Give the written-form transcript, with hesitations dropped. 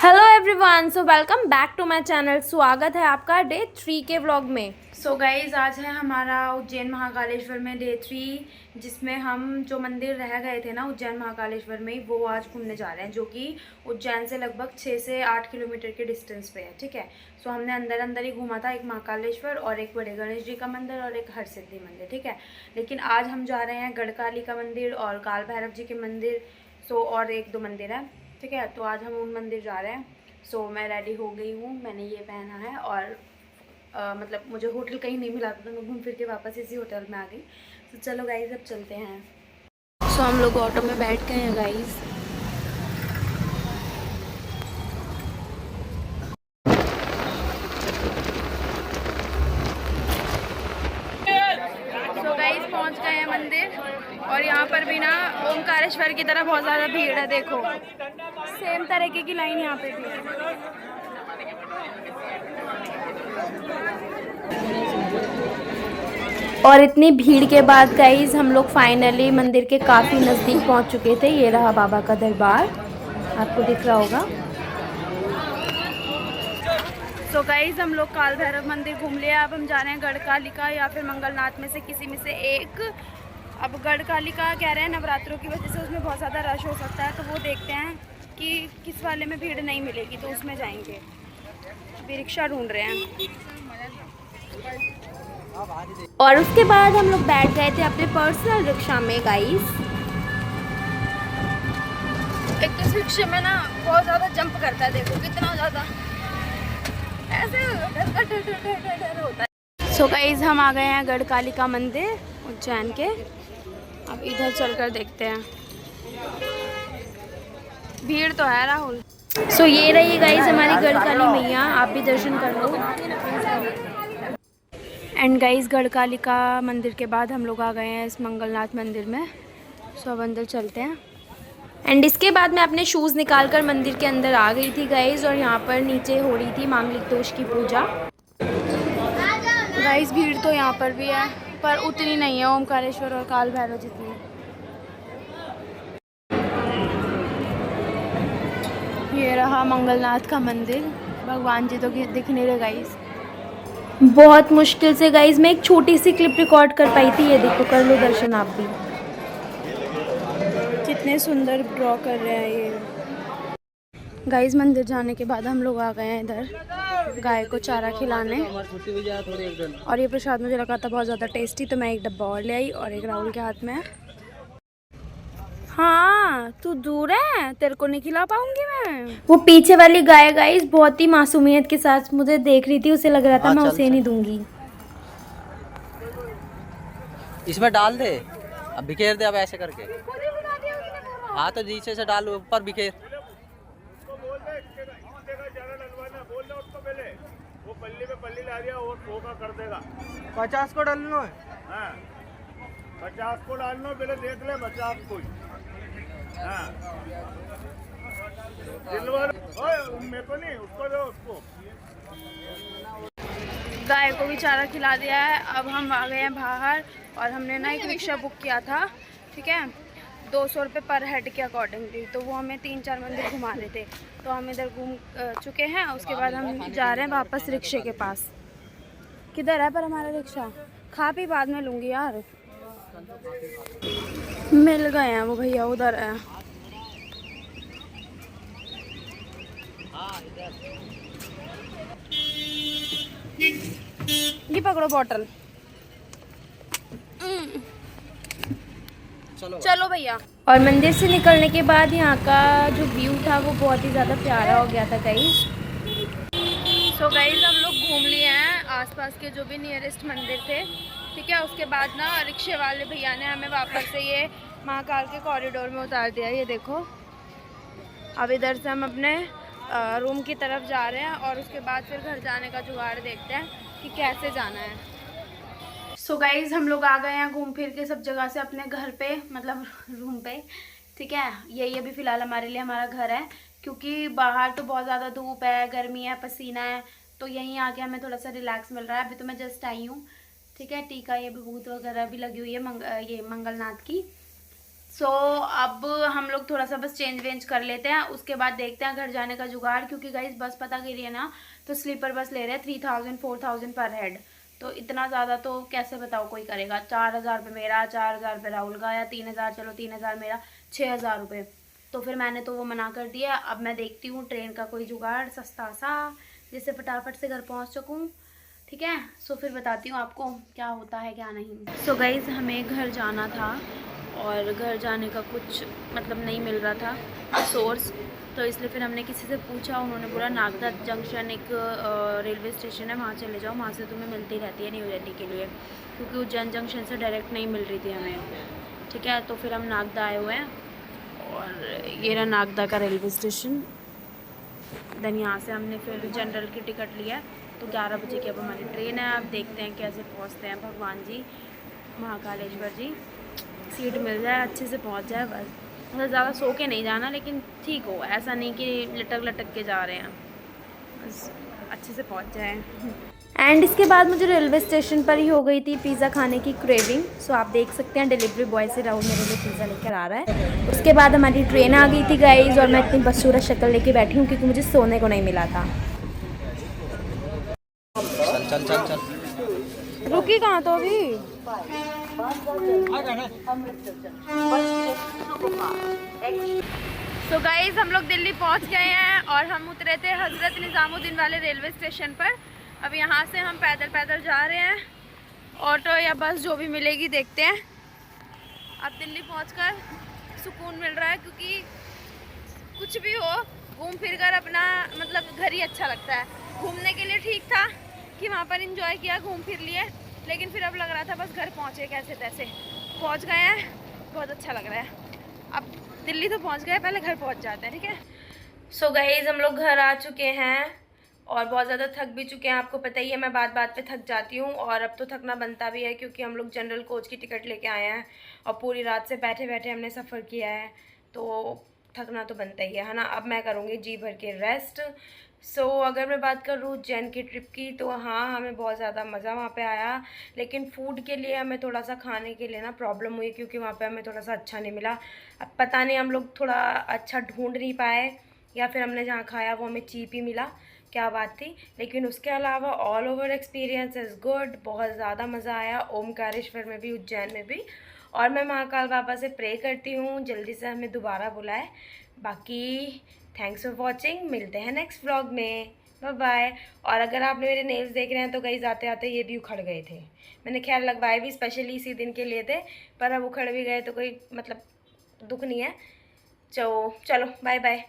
Hello everyone, so welcome back to my channel. स्वागत है आपका डे 3 के व्लॉग में। सो गाइज, आज है हमारा उज्जैन महाकालेश्वर में डे 3, जिसमें हम जो मंदिर रह गए थे ना उज्जैन महाकालेश्वर में, वो आज घूमने जा रहे हैं, जो कि उज्जैन से लगभग 6 से 8 किलोमीटर के डिस्टेंस पे है। ठीक है, सो हमने अंदर अंदर ही घूमा था, एक महाकालेश्वर और एक बड़े गणेश जी का मंदिर और एक हरसिद्धि मंदिर। ठीक है, लेकिन आज हम जा रहे हैं गढ़काली का मंदिर और काल भैरव जी के मंदिर, सो और एक दो मंदिर है। ठीक है, तो आज हम उन मंदिर जा रहे हैं। सो मैं रेडी हो गई हूँ, मैंने ये पहना है और मतलब मुझे होटल कहीं नहीं मिला था, तो मैं घूम फिर के वापस इसी होटल में आ गई। तो चलो गाइज, अब चलते हैं। सो हम लोग ऑटो में बैठ गए हैं गाइज। सो गाइज, पहुँच गए हैं मंदिर और यहाँ पर भी ना ओमकारेश्वर की तरह बहुत ज़्यादा भीड़ है। देखो, सेम तरीके की लाइन यहाँ पे भी है। और इतनी भीड़ के बाद गाइज हम लोग फाइनली मंदिर के काफ़ी नज़दीक पहुँच चुके थे। ये रहा बाबा का दरबार, आपको दिख रहा होगा। तो गाइज, हम लोग काल भैरव मंदिर घूम लिया। अब हम जा रहे हैं गढ़कालिका या फिर मंगलनाथ में से किसी में से एक। अब गढ़कालिका कह रहे हैं नवरात्रों की वजह से उसमें बहुत ज़्यादा रश हो सकता है, तो वो देखते हैं कि किस वाले में भीड़ नहीं मिलेगी, तो उसमें जाएंगे। अभी रिक्शा ढूंढ रहे हैं। और उसके बाद हम लोग बैठ गए थे अपने पर्सनल रिक्शा में गाइस। एक तो इस रिक्शे में ना बहुत ज़्यादा जंप करता है, देखो कितना ज़्यादा ऐसे डर होता है। सो गाइस, हम आ गए हैं गढ़कालिका मंदिर उज्जैन के। अब इधर चलकर देखते हैं। भीड़ तो है राहुल। सो ये रही गाइस हमारी गढ़काली मैया, आप भी दर्शन कर लो। एंड गाइस, गढ़कालिका मंदिर के बाद हम लोग आ गए हैं इस मंगलनाथ मंदिर में। सो अब अंदर चलते हैं। एंड इसके बाद मैं अपने शूज़ निकाल कर मंदिर के अंदर आ गई थी गाइस, और यहाँ पर नीचे हो रही थी मांगलिक दोष की पूजा। गाइस, भीड़ तो यहाँ पर भी है, पर उतनी नहीं है ओमकारेश्वर और काल भैरव जितनी। ये रहा मंगलनाथ का मंदिर। भगवान जी तो दिख नहीं रहे गाइस, बहुत मुश्किल से गाइस मैं एक छोटी सी क्लिप रिकॉर्ड कर पाई थी। ये देखो, कर लो दर्शन आप भी, कितने सुंदर ड्रॉ कर रहे हैं ये गाइस। मंदिर जाने के बाद हम लोग आ गए हैं इधर गाय को चारा खिलाने, और ये प्रसाद मुझे लगा था बहुत ज़्यादा टेस्टी, तो मैं एक डब्बा और ले आई और एक राहुल के हाथ में है। हाँ, तू दूर है, तेरे को नहीं खिला पाऊंगी मैं। वो पीछे वाली गाय गाइस बहुत ही मासूमियत के साथ मुझे देख रही थी, उसे लग रहा था मैं उसे नहीं दूंगी। इसमें डाल दे, अब बिखेर दे, अब ऐसे करके। हाँ, तो नीचे से डाल, ऊपर बिखेर। वो पल्ली में पल्ली ला दिया और ठोका कर देगा। 50 को डालना है। हाँ, 50 को डालना, पहले देख ले 50 को। हाँ, मेरे को नहीं, उसको दो, उसको। गाय को भी चारा खिला दिया है। अब हम आ गए हैं बाहर, और हमने ना एक रिक्शा बुक किया था। ठीक है, 200 रुपये पर हेड के अकॉर्डिंगली, तो वो हमें 3-4 मंदिर घुमा रहे थे। तो हम इधर घूम चुके हैं। उसके बाद हम जा रहे हैं वापस रिक्शे के पास। किधर है पर हमारा रिक्शा? खा पी बाद में लूँगी यार। मिल गए हैं वो भैया, उधर है। ये पकड़ो बॉटल। चलो भैया। और मंदिर से निकलने के बाद यहाँ का जो व्यू था वो बहुत ही ज़्यादा प्यारा हो गया था गाइस। सो गाइस, हम लोग घूम लिए हैं आसपास के जो भी नियरेस्ट मंदिर थे। ठीक है, उसके बाद ना रिक्शे वाले भैया ने हमें वापस से ये महाकाल के कॉरिडोर में उतार दिया। ये देखो, अब इधर से हम अपने रूम की तरफ जा रहे हैं, और उसके बाद फिर घर जाने का जुगाड़ देखते हैं कि कैसे जाना है। सो गाइज, हम लोग आ गए हैं घूम फिर के सब जगह से अपने घर पे, मतलब रूम पे। ठीक है, यही अभी फ़िलहाल हमारे लिए हमारा घर है, क्योंकि बाहर तो बहुत ज़्यादा धूप है, गर्मी है, पसीना है, तो यहीं आके हमें थोड़ा सा रिलैक्स मिल रहा है। अभी तो मैं जस्ट आई हूँ। ठीक है, टीका ये विभूत वगैरह भी लगी हुई है ये मंगलनाथ की। अब हम लोग थोड़ा सा बस चेंज वेंज कर लेते हैं, उसके बाद देखते हैं घर जाने का जुगाड़, क्योंकि गाइस बस पता करिए है ना, तो स्लीपर बस ले रहे हैं 3000-4000 पर हेड। तो इतना ज़्यादा तो कैसे बताओ कोई करेगा। 4000 रुपये मेरा, 4000 रुपये राहुल का, या 3000, चलो 3000 मेरा, 6000 रुपये। तो फिर मैंने तो वो मना कर दिया। अब मैं देखती हूँ ट्रेन का कोई जुगाड़ सस्ता सा, जिससे फटाफट से घर पहुँच सकूँ। ठीक है, सो फिर बताती हूँ आपको क्या होता है क्या नहीं। सो गाइज़ हमें घर जाना था और घर जाने का कुछ मतलब नहीं मिल रहा था सोर्स, तो इसलिए फिर हमने किसी से पूछा। उन्होंने बोला नागदा जंक्शन एक रेलवे स्टेशन है, वहाँ चले जाओ, वहाँ से तुम्हें मिलती रहती है न्यू दिल्ली के लिए, क्योंकि उज्जैन जंक्शन से डायरेक्ट नहीं मिल रही थी हमें। ठीक है, तो फिर हम नागदा आए हुए हैं और ये रहा नागदा का रेलवे स्टेशन। देन यहाँ से हमने फिर जनरल की टिकट लिया, तो 11 बजे की अब हमारी ट्रेन है। अब देखते हैं कैसे पहुँचते हैं। भगवान जी, महाकालेश्वर जी, सीट मिल जाए, अच्छे से पहुँच जाए बस। मतलब ज़्यादा सो के नहीं जाना, लेकिन ठीक हो, ऐसा नहीं कि लटक लटक के जा रहे हैं, बस अच्छे से पहुँच जाए। एंड इसके बाद मुझे रेलवे स्टेशन पर ही हो गई थी पिज़्ज़ा खाने की क्रेविंग। सो आप देख सकते हैं डिलीवरी बॉय से राहुल मेरे लिए पिज़्ज़ा लेकर आ रहा है। उसके बाद हमारी ट्रेन आ गई थी गाइज, और मैं इतनी बदसूरत शक्ल लेके बैठी हूँ क्योंकि मुझे सोने को नहीं मिला था। चल चल चल रुकी कहाँ तो अभी। तो गाइज हम लोग दिल्ली पहुँच गए हैं और हम उतरे थे हज़रत निज़ामुद्दीन वाले रेलवे स्टेशन पर। अब यहाँ से हम पैदल पैदल जा रहे हैं, ऑटो या बस जो भी मिलेगी देखते हैं। अब दिल्ली पहुँचकर सुकून मिल रहा है, क्योंकि कुछ भी हो घूम फिर कर अपना मतलब घर ही अच्छा लगता है। घूमने के लिए ठीक था कि वहाँ पर एंजॉय किया, घूम फिर लिए, लेकिन फिर अब लग रहा था बस घर पहुँचे कैसे तैसे। पहुँच गए हैं, बहुत अच्छा लग रहा है। अब दिल्ली तो पहुँच गए, पहले घर पहुँच जाते हैं। ठीक है, सो गाइस हम लोग घर आ चुके हैं और बहुत ज़्यादा थक भी चुके हैं। आपको पता ही है मैं बात बात पे थक जाती हूँ, और अब तो थकना बनता भी है, क्योंकि हम लोग जनरल कोच की टिकट लेके आए हैं और पूरी रात से बैठे बैठे हमने सफ़र किया है, तो थकना तो बनता ही है ना। अब मैं करूँगी जी भर के रेस्ट। सो अगर मैं बात करूँ उज्जैन की ट्रिप की, तो हाँ हमें बहुत ज़्यादा मज़ा वहाँ पे आया, लेकिन फ़ूड के लिए हमें थोड़ा सा खाने के लिए ना प्रॉब्लम हुई, क्योंकि वहाँ पे हमें थोड़ा सा अच्छा नहीं मिला। अब पता नहीं हम लोग थोड़ा अच्छा ढूंढ नहीं पाए, या फिर हमने जहाँ खाया वो हमें चीप ही मिला, क्या बात थी। लेकिन उसके अलावा all over experience is good, बहुत ज़्यादा मज़ा आया ओमकारेश्वर में भी, उज्जैन में भी। और मैं महाकाल बाबा से प्रे करती हूँ जल्दी से हमें दोबारा बुलाए। बाकी थैंक्स फॉर वॉचिंग, मिलते हैं नेक्स्ट व्लॉग में, बाय बाय। और अगर आपने मेरे नेल्स देख रहे हैं तो गाइस आते आते ये भी उखड़ गए थे। मैंने खैर लगवाए भी स्पेशली इसी दिन के लिए थे, पर अब उखड़ भी गए तो कोई मतलब दुख नहीं है। चलो बाय बाय।